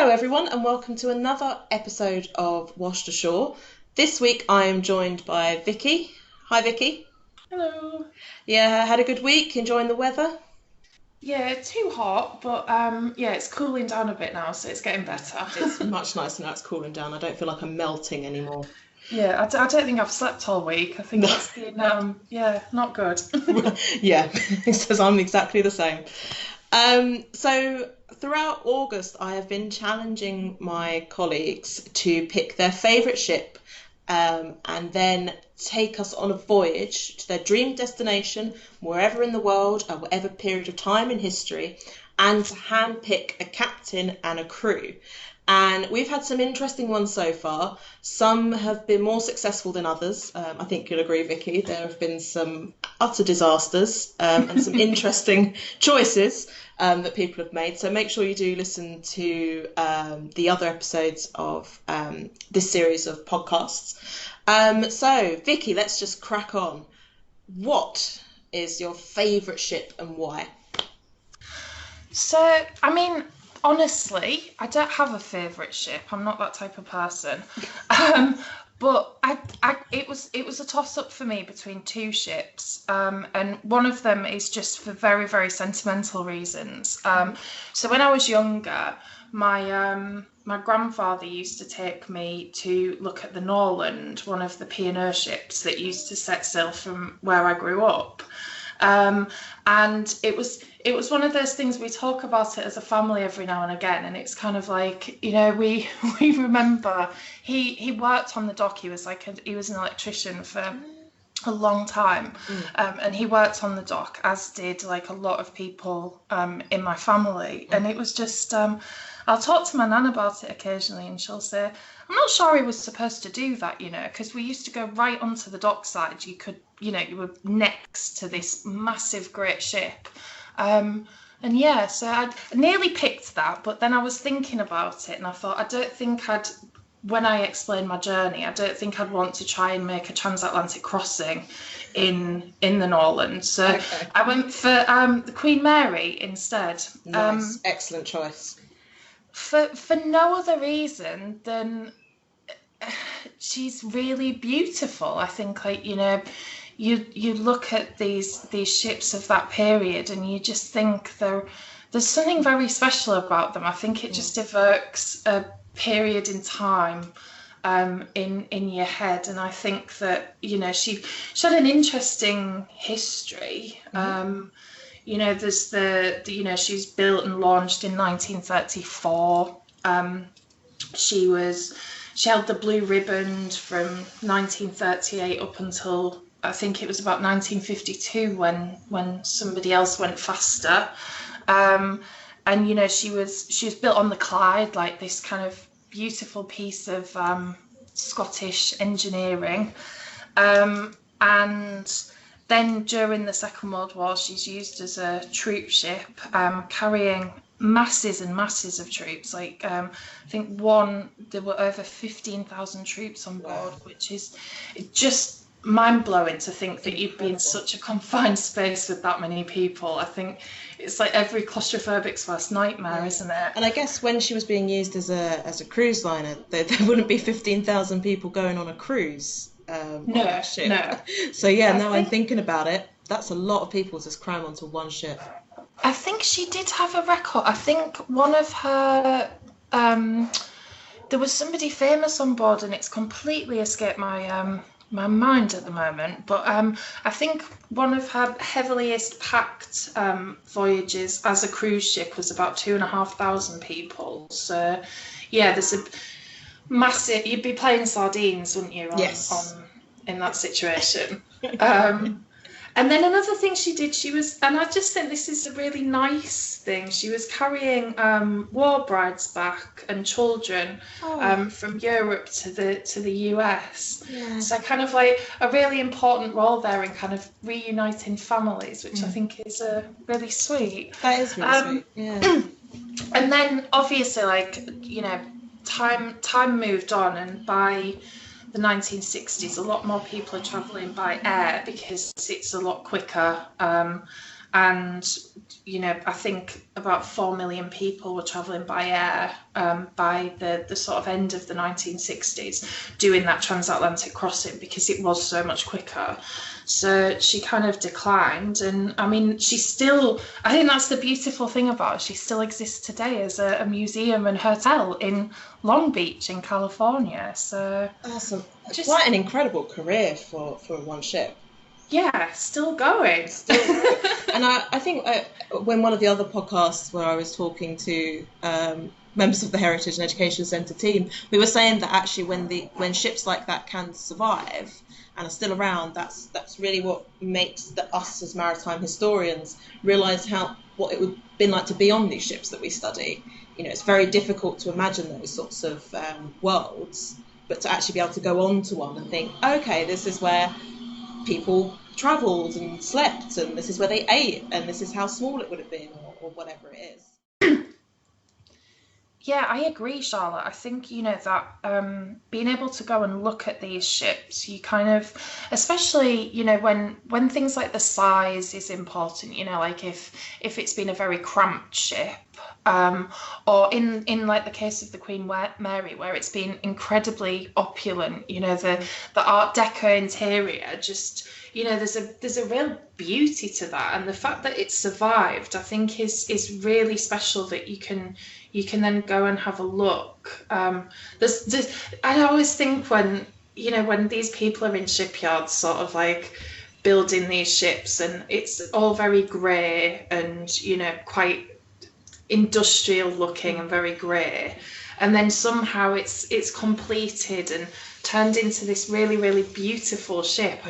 Hello everyone and welcome to another episode of Washed Ashore. This week I am joined by Vicky. Hi Vicky. Hello. Yeah, had a good week, enjoying the weather? Yeah, too hot, but yeah, it's cooling down a bit now, so it's getting better. It's much nicer now it's cooling down. I don't feel like I'm melting anymore. Yeah, I don't think I've slept all week. I think No. it's been yeah, not good. Yeah, it says I'm exactly the same. So throughout August, I have been challenging my colleagues to pick their favourite ship and then take us on a voyage to their dream destination, wherever in the world, at whatever period of time in history, and to handpick a captain and a crew. And we've had some interesting ones so far. Some have been more successful than others. I think you'll agree, Vicky. There have been some utter disasters and some interesting choices that people have made. So make sure you do listen to the other episodes of this series of podcasts. So, Vicky, let's just crack on. What is your favourite ship and why? So, I mean, honestly, I don't have a favourite ship. I'm not that type of person. But it was a toss up for me between two ships, and one of them is just for very, very sentimental reasons. So when I was younger, my grandfather used to take me to look at the Norland, one of the P&O ships that used to set sail from where I grew up. And it was one of those things, we talk about it as a family every now and again, and it's kind of like, you know, we remember he worked on the dock. He was he was an electrician for a long time, and he worked on the dock, as did like a lot of people in my family. And it was just I'll talk to my nan about it occasionally, and she'll say, I'm not sure he was supposed to do that, you know, because we used to go right onto the dockside. You could, you know, you were next to this massive, great ship. And yeah, so I nearly picked that, but then I was thinking about it and I thought, when I explained my journey, I don't think I'd want to try and make a transatlantic crossing in the Norland. So okay. I went for the Queen Mary instead. Nice, excellent choice. For no other reason than she's really beautiful. I think, like, you know, you look at these ships of that period and you just think there's something very special about them. I think it just evokes a period in time in your head, and I think that, you know, she had an interesting history. You know, there's you know, she's built and launched in 1934. She held the blue ribbon from 1938 up until I think it was about 1952 when somebody else went faster. And you know, she was built on the Clyde, like this kind of beautiful piece of Scottish engineering. And then during the Second World War, she's used as a troop ship, carrying masses and masses of troops. Like I think there were over 15,000 troops on board, which is just mind-blowing to think that you'd be in such a confined space with that many people. I think it's like every claustrophobic's worst nightmare, isn't it? And I guess when she was being used as a cruise liner, there wouldn't be 15,000 people going on a cruise. No. So yeah, now I'm thinking about it, that's a lot of people to cram onto one ship. I think she did have a record. I think one of her there was somebody famous on board, and it's completely escaped my mind at the moment, but I think one of her heaviest packed voyages as a cruise ship was about 2,500 people. So yeah, there's a massive, you'd be playing sardines, wouldn't you, in that situation. And then another thing she did, and I just think this is a really nice thing, she was carrying war brides back and children from Europe to the US. Yeah. So kind of like a really important role there in kind of reuniting families, which I think is really sweet. That is really sweet, yeah. And then obviously, like, you know, time moved on, and by the 1960s, a lot more people are travelling by air because it's a lot quicker, and I think about 4 million people were travelling by air by the sort of end of the 1960s, doing that transatlantic crossing because it was so much quicker. So she kind of declined, and I mean, I think that's the beautiful thing about her. She still exists today as a museum and hotel in Long Beach in California. So awesome. Quite an incredible career for one ship. Yeah, still going. And I think when one of the other podcasts where I was talking to members of the Heritage and Education Centre team, we were saying that actually when ships like that can survive and are still around, that's really what makes us as maritime historians realise what it would have been like to be on these ships that we study. It's very difficult to imagine those sorts of worlds, but to actually be able to go on to one and think, okay, this is where people travelled and slept, and this is where they ate, and this is how small it would have been, or whatever it is. Yeah, I agree, Charlotte. I think, that being able to go and look at these ships, you kind of, especially, when things like the size is important, like if it's been a very cramped ship, or in like the case of the Queen Mary, where it's been incredibly opulent, the Art Deco interior, just, there's a real beauty to that, and the fact that it's survived, I think, is really special. That you can then go and have a look. I always think when these people are in shipyards, sort of like building these ships, and it's all very grey and quite industrial looking and very grey, and then somehow it's completed and turned into this really, really beautiful ship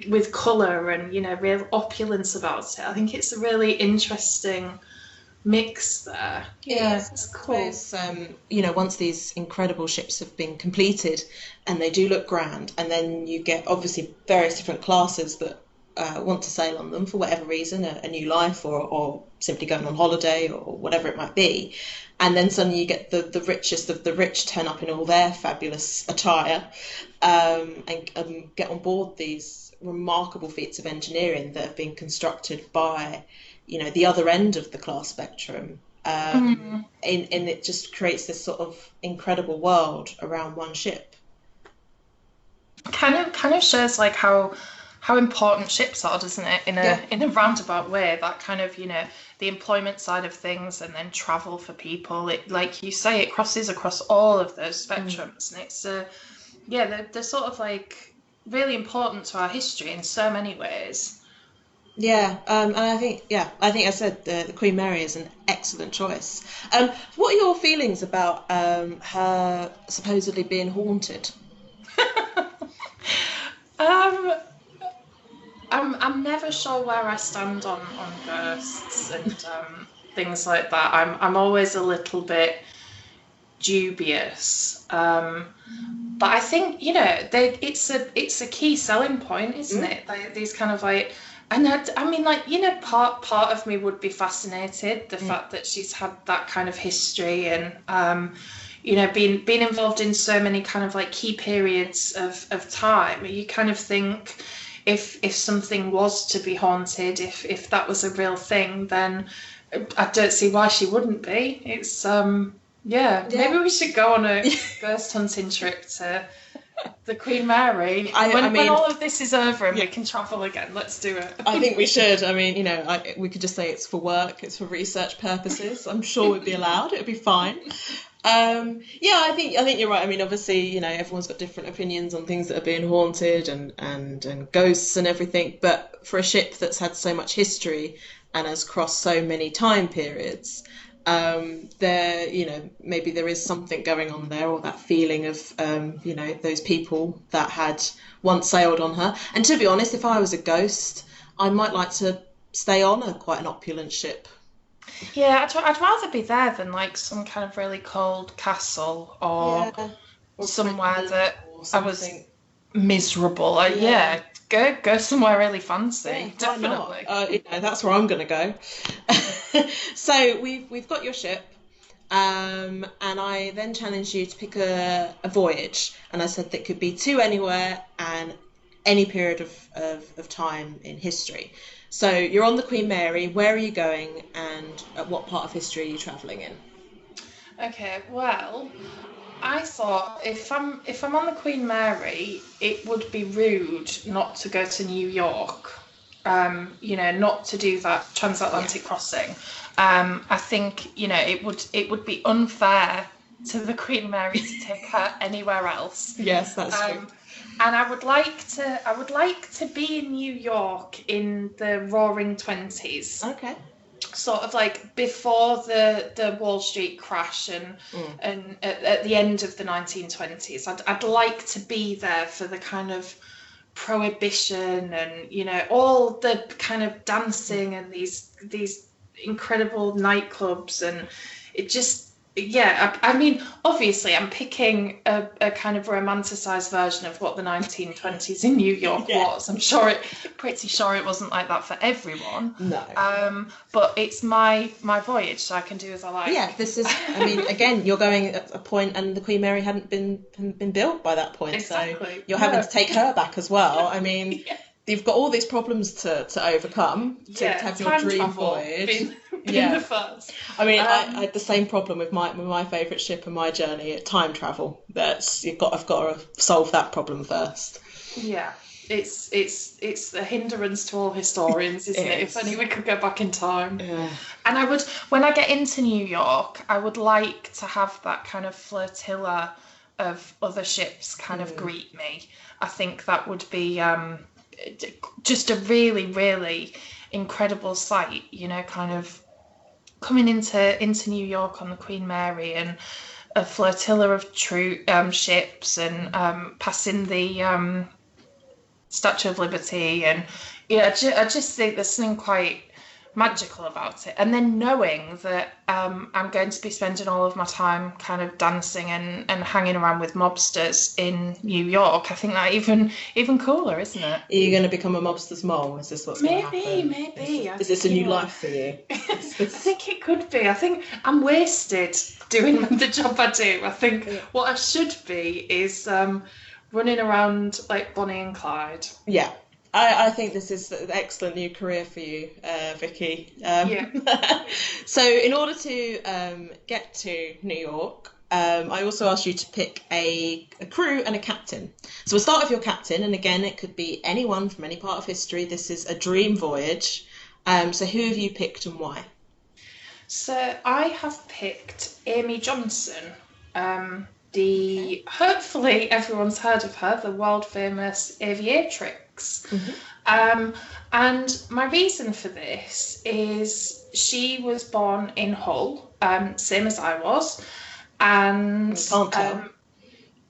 with colour and real opulence about it. I think it's a really interesting mix there. Yeah, it's cool. Once these incredible ships have been completed and they do look grand, and then you get obviously various different classes that want to sail on them for whatever reason, a new life, or simply going on holiday, or whatever it might be. And then suddenly you get the richest of the rich turn up in all their fabulous attire, and get on board these remarkable feats of engineering that have been constructed by, the other end of the class spectrum. And it just creates this sort of incredible world around one ship. Kind of shows like how important ships are, doesn't it? In a roundabout way, that kind of, the employment side of things, and then travel for people. It, like you say, it crosses across all of those spectrums, and it's they're sort of like really important to our history in so many ways. Yeah, and I think I said the Queen Mary is an excellent choice. What are your feelings about her supposedly being haunted? I'm never sure where I stand on ghosts and things like that. I'm always a little bit dubious. But I think it's a key selling point, isn't it? These kind of like, and I mean, like, part of me would be fascinated, the fact that she's had that kind of history, and being involved in so many kind of like key periods of time. You kind of think, if something was to be haunted, if that was a real thing, then I don't see why she wouldn't be. It's maybe we should go on a ghost hunting trip to the Queen Mary. When all of this is over and we can travel again, let's do it. I think we should. I mean, we could just say it's for work, it's for research purposes. I'm sure we'd be allowed. It'd be fine. I think you're right. I mean, obviously, everyone's got different opinions on things that are being haunted and ghosts and everything. But for a ship that's had so much history and has crossed so many time periods, maybe there is something going on there, or that feeling of, those people that had once sailed on her. And to be honest, if I was a ghost, I might like to stay on quite an opulent ship. Yeah, I'd rather be there than like some kind of really cold castle or somewhere that I was miserable. Go somewhere really fancy. Definitely. That's where I'm going to go. So we've got your ship, and I then challenged you to pick a voyage, and I said that could be to anywhere and any period of time in history. So you're on the Queen Mary. Where are you going, and at what part of history are you travelling in? Okay, well, I thought if I'm on the Queen Mary, it would be rude not to go to New York. Not to do that transatlantic crossing. I think, it would be unfair to the Queen Mary to take her anywhere else. Yes, that's true. And I would like to be in New York in the Roaring Twenties. Okay. Sort of like before the Wall Street crash and at the end of the 1920s. I'd like to be there for the kind of prohibition and all the kind of dancing and these incredible nightclubs, and it just I mean, obviously I'm picking a kind of romanticized version of what the 1920s in New York was. I'm pretty sure it wasn't like that for everyone. No. But it's my voyage, so I can do as I like. Yeah, this is, I mean, again, you're going at a point and the Queen Mary hadn't been built by that point. Exactly. So you're having to take her back as well. I mean, you've got all these problems to overcome to have your dream voyage. Being the first. I mean, I had the same problem with my favourite ship and my journey, time travel. I've got to solve that problem first. Yeah, it's a hindrance to all historians, isn't it? If only we could go back in time. Yeah. And when I get into New York, I would like to have that kind of flotilla of other ships kind of greet me. I think that would be just a really, really incredible sight, kind of coming into New York on the Queen Mary and a flotilla of ships and passing the Statue of Liberty, and I just think there's something quite magical about it. And then knowing that I'm going to be spending all of my time kind of dancing and hanging around with mobsters in New York, I think that even cooler, isn't it? Are you going to become a mobster's mole? Is this what's going to happen? Maybe. Is this a new life for you? I think it could be. I think I'm wasted doing the job I do. I think what I should be is running around like Bonnie and Clyde. Yeah. I think this is an excellent new career for you, Vicky. So in order to get to New York, I also asked you to pick a crew and a captain. So we'll start with your captain, and again, it could be anyone from any part of history. This is a dream voyage. So who have you picked and why? So I have picked Amy Johnson. Hopefully everyone's heard of her, the world famous aviatrix. Mm-hmm. And my reason for this is she was born in Hull, same as I was, and can't tell.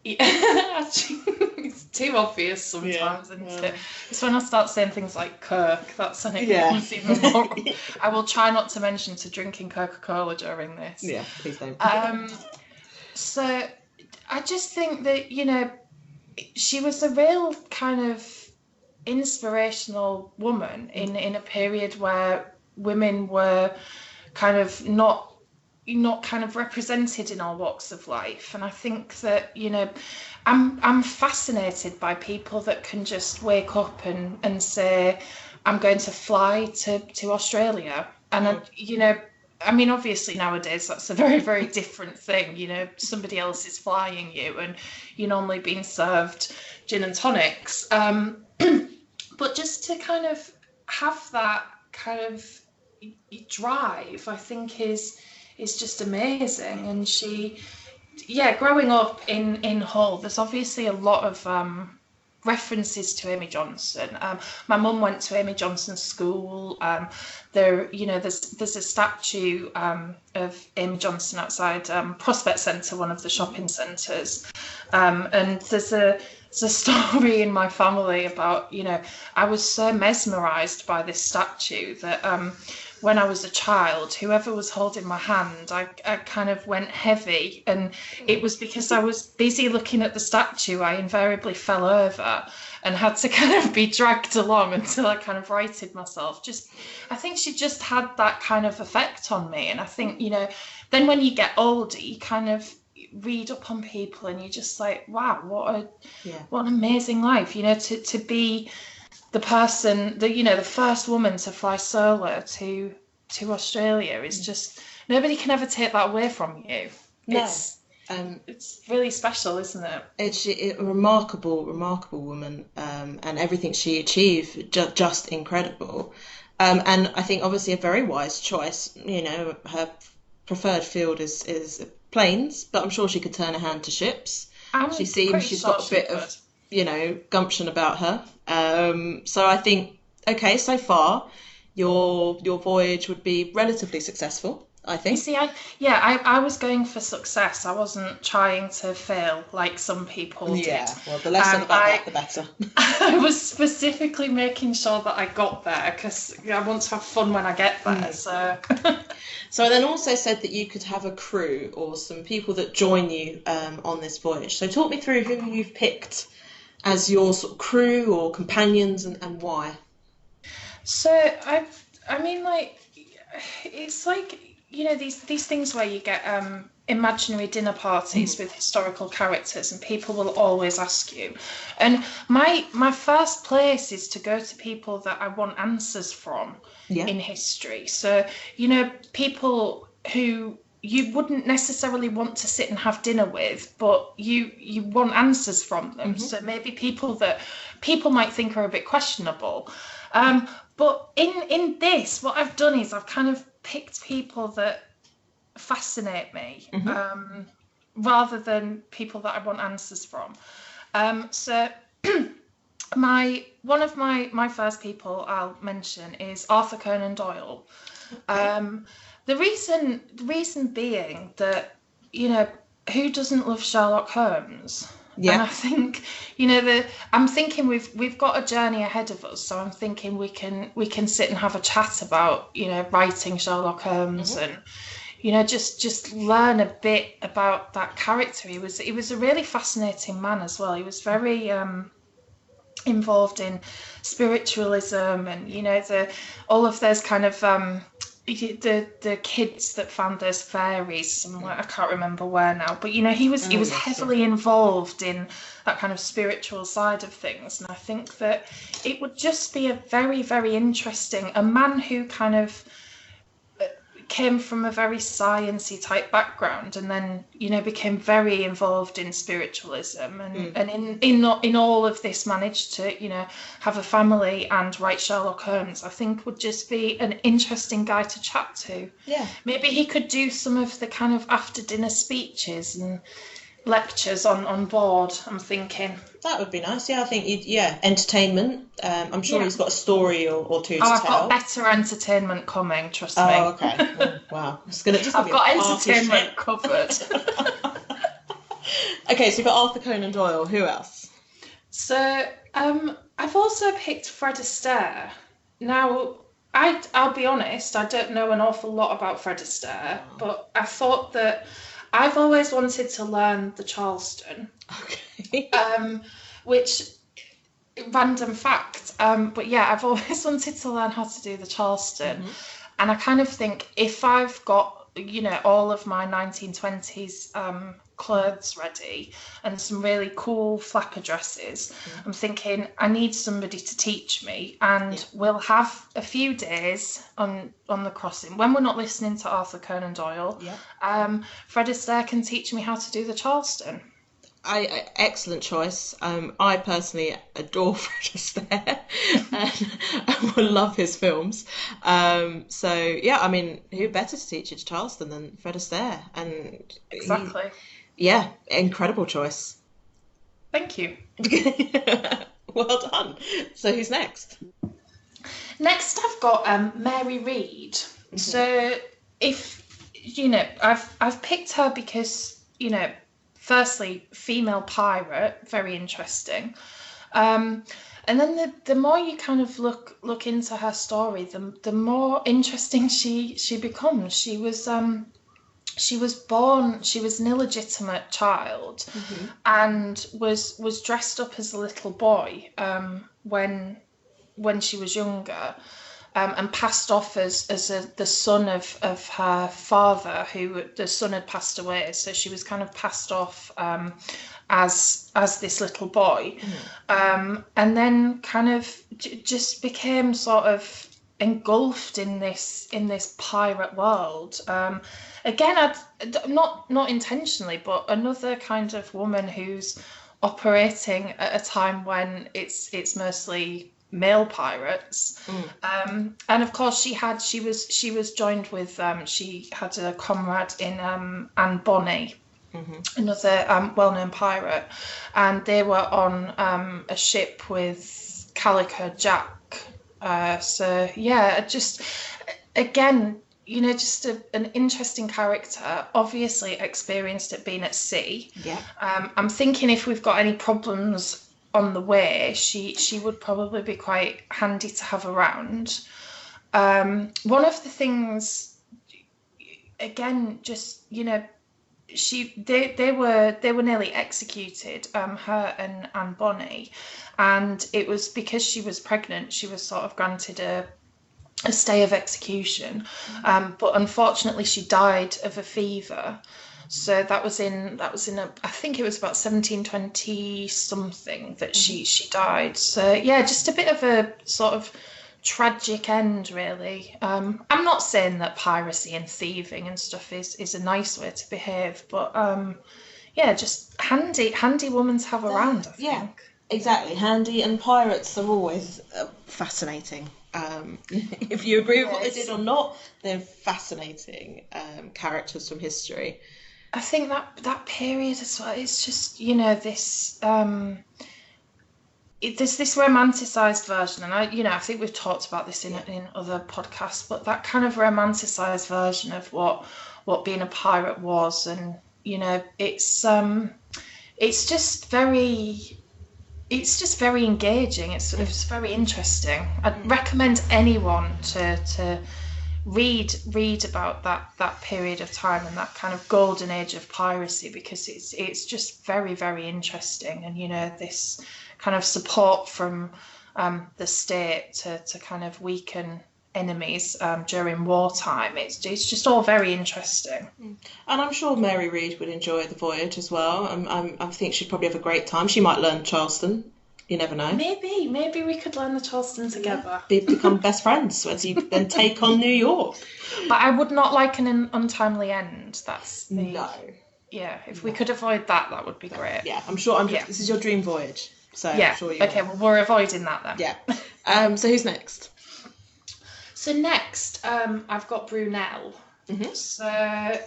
It's too obvious sometimes, isn't it? It's when I start saying things like Kirk, that's when it becomes even more. I will try not to mention to drinking Coca-Cola during this. Yeah, please don't. So I just think that, she was a real kind of inspirational woman in a period where women were kind of not kind of represented in all walks of life. And I think that, I'm fascinated by people that can just wake up and say, I'm going to fly to Australia. And, I mean, obviously nowadays that's a very, very different thing. Somebody else is flying you and you're normally being served gin and tonics. But just to kind of have that kind of drive, I think is just amazing. And she, growing up in Hull, there's obviously a lot of references to Amy Johnson. My mum went to Amy Johnson's school. There's a statue of Amy Johnson outside Prospect Centre, one of the shopping centres, and there's a story in my family about, I was so mesmerised by this statue that when I was a child, whoever was holding my hand, I kind of went heavy, and it was because I was busy looking at the statue, I invariably fell over and had to kind of be dragged along until I kind of righted myself. I think she just had that kind of effect on me. And I think, then when you get older, you kind of read up on people and you're just like, wow, what an amazing life, to be the person, the first woman to fly solo to Australia is just, nobody can ever take that away from you. No. It's really special, isn't it? It's a remarkable, remarkable woman, and everything she achieved, just incredible. And I think obviously a very wise choice. Her preferred field is planes, but I'm sure she could turn her hand to ships. She seems she's got a bit of, gumption about her. So I think, okay, so far your voyage would be relatively successful, I You think. see, I was going for success. I wasn't trying to fail like some people did. Yeah, well, the less said about that, the better. I was specifically making sure that I got there because I want to have fun when I get there. So, So I then also said that you could have a crew or some people that join you on this voyage. So talk me through who you've picked as your sort of crew or companions and why. so I mean, like, it's like, these things where you get imaginary dinner parties with historical characters, and people will always ask you. And my first place is to go to people that I want answers from Yeah. in history. So, people who you wouldn't necessarily want to sit and have dinner with, but you want answers from them. So maybe people that people might think are a bit questionable. But in this, what I've done is I've kind of picked people that fascinate me, rather than people that I want answers from. So one of my first people I'll mention is Arthur Conan Doyle. The reason being that, who doesn't love Sherlock Holmes? Yeah. And I think, I'm thinking we've got a journey ahead of us. So I'm thinking we can sit and have a chat about, writing Sherlock Holmes and, just learn a bit about that character. He was a really fascinating man as well. He was very involved in spiritualism and, all of those kind of the kids that found those fairies somewhere, I can't remember where now, but he was heavily involved in that kind of spiritual side of things. And I think that it would just be a very, very interesting, a man who kind of came from a very sciencey type background and then became very involved in spiritualism and in all of this managed to have a family and write Sherlock Holmes. I think would just be an interesting guy to chat to. Yeah. Maybe he could do some of the kind of after dinner speeches and lectures on board, I'm thinking. That would be nice. Yeah, I think entertainment. I'm sure he's got a story or two to I've tell. got better entertainment coming, trust me. Oh, okay. Oh, wow. I've got entertainment covered. Okay, so you've got Arthur Conan Doyle. Who else? So I've also picked Fred Astaire. Now, I'll be honest, I don't know an awful lot about Fred Astaire, but I thought that I've always wanted to learn the Charleston. Okay. Which, random fact, but yeah, I've always wanted to learn how to do the Charleston. And I kind of think if I've got, all of my 1920s clothes ready and some really cool flapper dresses, I'm thinking I need somebody to teach me, and we'll have a few days on the crossing when we're not listening to Arthur Conan Doyle. Fred Astaire can teach me how to do the Charleston. Excellent choice. I personally adore Fred Astaire and I will love his films. So yeah, I mean, who better to teach you Charleston than Fred Astaire? And Exactly. Incredible choice. Thank you. Well done. So who's next? Next, I've got Mary Read. So if I've picked her because firstly, female pirate, very interesting. And then the more you kind of look into her story, the more interesting she becomes. She was born, she was an illegitimate child, and was dressed up as a little boy when she was younger. and passed off as the son of her father, who the son had passed away. So she was kind of passed off as this little boy, and then kind of just became sort of engulfed in this pirate world. Again, not intentionally, but another kind of woman who's operating at a time when it's mostly male pirates. And of course she was joined with she had a comrade in Anne Bonny, another well-known pirate, and they were on a ship with Calico Jack. So yeah, just again, just an interesting character, obviously experienced at being at sea. Yeah. I'm thinking if we've got any problems on the way, she would probably be quite handy to have around. One of the things, again, just, they were nearly executed, her and Anne Bonny, and it was because she was pregnant. She was sort of granted a stay of execution, but unfortunately she died of a fever. So that was in I think it was about 1720 something that she died. So yeah, just a bit of a sort of tragic end, really. I'm not saying that piracy and thieving and stuff is a nice way to behave, but yeah, just handy woman to have around, I think. Yeah, exactly. Handy, and pirates are always fascinating. If you agree with what they did or not, they're fascinating characters from history. I think that period as well, it's just, this there's this romanticized version, and I think we've talked about this in other podcasts, but that kind of romanticized version of what being a pirate was, and it's just very engaging. It's very interesting. I'd recommend anyone to read about that period of time and that kind of golden age of piracy, because it's just very, very interesting. And this kind of support from the state to kind of weaken enemies during wartime. It's just all very interesting. And I'm sure Mary Read would enjoy the voyage as well. I think she'd probably have a great time. She might learn Charleston. You never know. Maybe we could learn the Charleston together. Become best friends as you then take on New York. But I would not like an untimely end. That's no. Yeah, if we could avoid that would be great. Yeah, I'm sure. This is your dream voyage, so yeah. I'm sure you. Okay, well, we're avoiding that then. Yeah. So who's next? So next, I've got Brunel. So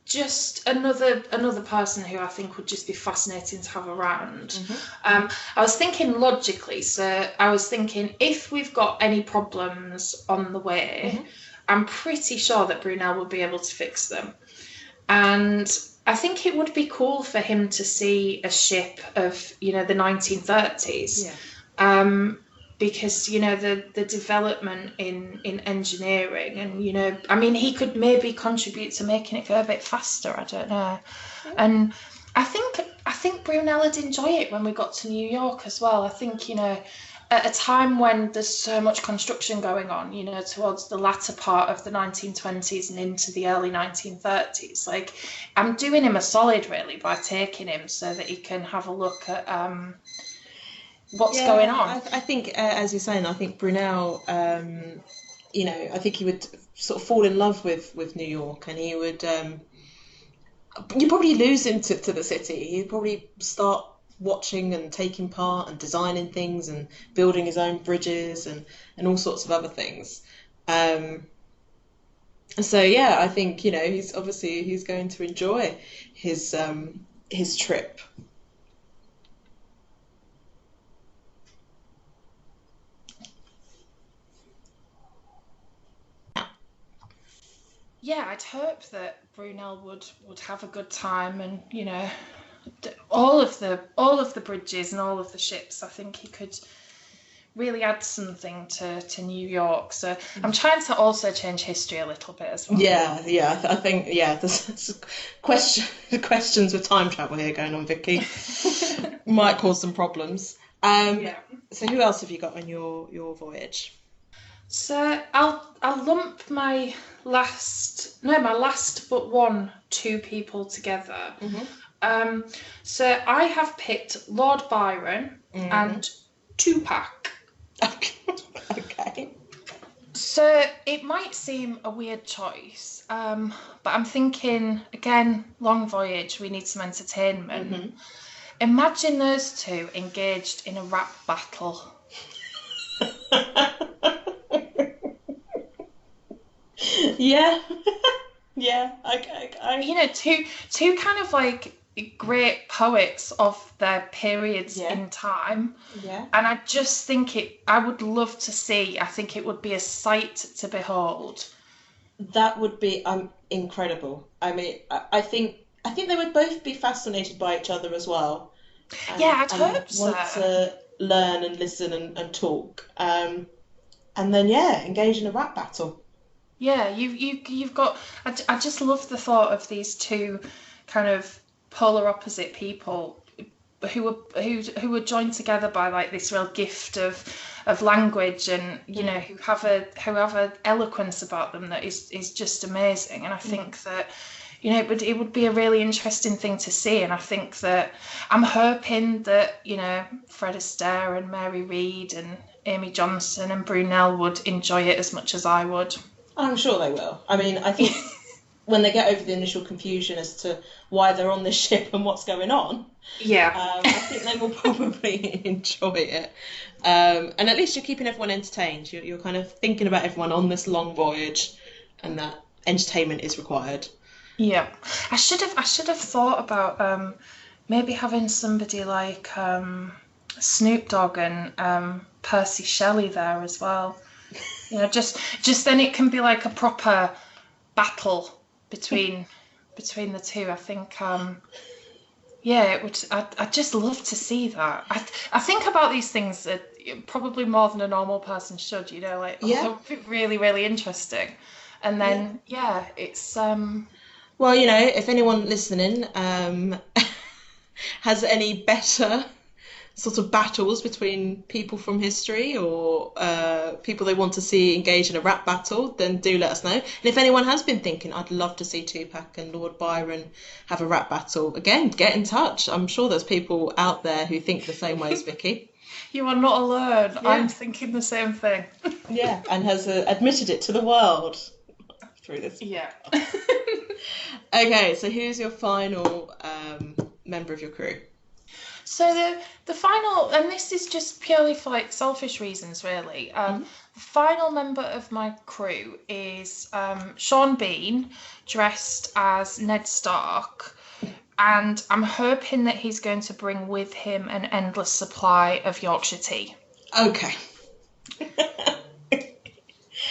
just another person who I think would just be fascinating to have around. I was thinking logically, so I was thinking if we've got any problems on the way, I'm pretty sure that Brunel would be able to fix them. And I think it would be cool for him to see a ship of, the 1930s. Yeah. Because the development in engineering, and he could maybe contribute to making it go a bit faster. I don't know. Yeah. And I think Brunel would enjoy it when we got to New York as well. I think at a time when there's so much construction going on, towards the latter part of the 1920s and into the early 1930s, like I'm doing him a solid really by taking him so that he can have a look at what's going on. I think, as you're saying, I think Brunel, I think he would sort of fall in love with New York, and he would, you probably lose him to the city. He'd probably start watching and taking part and designing things and building his own bridges and all sorts of other things. So yeah, I think, he's going to enjoy his trip. Yeah, I'd hope that Brunel would have a good time, and all of the bridges and all of the ships. I think he could really add something to New York. So I'm trying to also change history a little bit as well. Yeah. I think there's questions with time travel here going on, Vicky. Might cause some problems. So who else have you got on your voyage? So I'll lump my last but one two people together. Mm-hmm. So I have picked Lord Byron and Tupac. Okay. So it might seem a weird choice, but I'm thinking again, long voyage. We need some entertainment. Mm-hmm. Imagine those two engaged in a rap battle. Yeah. Yeah. You know, two kind of like great poets of their periods Yeah. in time. Yeah. And I just think I would love to see, I think it would be a sight to behold. That would be incredible. I mean, I think they would both be fascinated by each other as well, Yeah, I'd and hope so. want to learn and listen and talk. And then yeah, engage in a rap battle. Yeah, you've got. I just love the thought of these two kind of polar opposite people who were joined together by like this real gift of language, and you know, who have a eloquence about them that is just amazing. And I think that, you know, it would be a really interesting thing to see. And I think that I'm hoping that, you know, Fred Astaire and Mary Read and Amy Johnson and Brunel would enjoy it as much as I would. I'm sure they will. I mean, I think when they get over the initial confusion as to why they're on this ship and what's going on, Yeah. I think they will probably enjoy it. And at least you're keeping everyone entertained. You're kind of thinking about everyone on this long voyage, and that entertainment is required. Yeah. I should have thought about maybe having somebody like Snoop Dogg and Percy Shelley there as well. You know, just then it can be like a proper battle between the two. I think yeah, it would. I'd just love to see that. I think about these things that probably more than a normal person should. You know, like Yeah. it would be really, really interesting. And then yeah, it's Well, you know, if anyone listening has any better sort of battles between people from history, or people they want to see engage in a rap battle, then do let us know. And if anyone has been thinking, I'd love to see Tupac and Lord Byron have a rap battle, again, get in touch. I'm sure there's people out there who think the same way as Vicky. You are not alone. Yeah. I'm thinking the same thing. Yeah, and has admitted it to the world through this. Yeah. Okay, so who's your final member of your crew? So the final, and this is just purely for like selfish reasons, really. The final member of my crew is Sean Bean, dressed as Ned Stark, and I'm hoping that he's going to bring with him an endless supply of Yorkshire tea. Okay.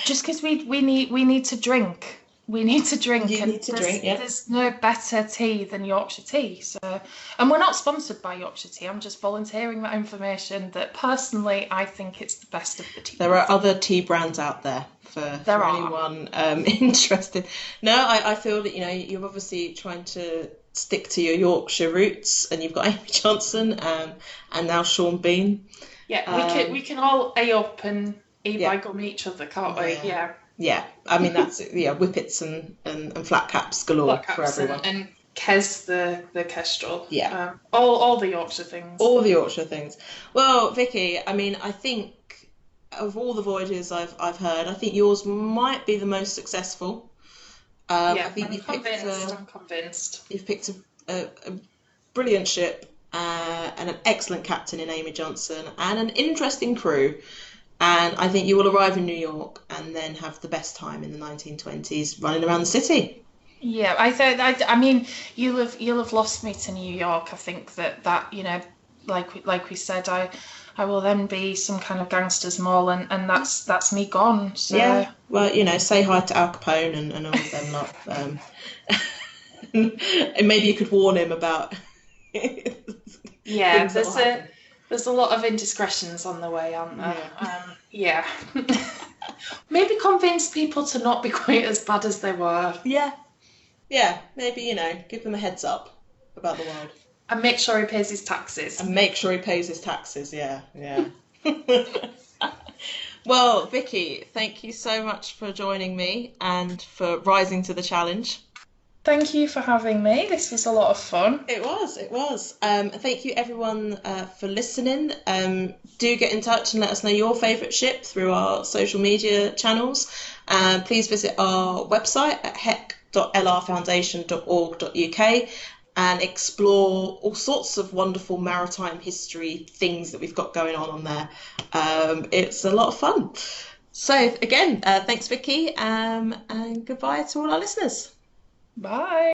Just because we need to drink. We need to drink. You need to drink, yeah. There's no better tea than Yorkshire tea. So, and we're not sponsored by Yorkshire tea. I'm just volunteering that information that personally I think it's the best of the tea. There are other tea brands out there for anyone interested. No, I feel that, you know, you're obviously trying to stick to your Yorkshire roots, and you've got Amy Johnson and now Sean Bean. Yeah, we can all A up and eat by gum each other, can't we? Yeah. Yeah, I mean that's whippets and flat caps galore for everyone. And Kes the kestrel. Yeah. All the Yorkshire things. All the Yorkshire things. Well, Vicky, I mean, I think of all the voyages I've heard, I think yours might be the most successful. I think I'm convinced. You've picked a brilliant ship and an excellent captain in Amy Johnson and an interesting crew. And I think you will arrive in New York and then have the best time in the 1920s running around the city. Yeah, I mean, you'll have lost me to New York. I think that you know, like we said, I will then be some kind of gangster's mole, and that's me gone. So. Yeah, well, you know, say hi to Al Capone and all of them lot. And maybe you could warn him about. Yeah, there's a lot of indiscretions on the way, aren't there? Yeah. Maybe convince people to not be quite as bad as they were. Yeah, maybe, you know, give them a heads up about the world. And make sure he pays his taxes. Yeah. Well, Vicky, thank you so much for joining me and for rising to the challenge. Thank you for having me. This was a lot of fun. It was, it was. Thank you everyone for listening. Do get in touch and let us know your favourite ship through our social media channels. Please visit our website at hec.lrfoundation.org.uk and explore all sorts of wonderful maritime history things that we've got going on there. It's a lot of fun. So again, thanks Vicky, and goodbye to all our listeners. Bye.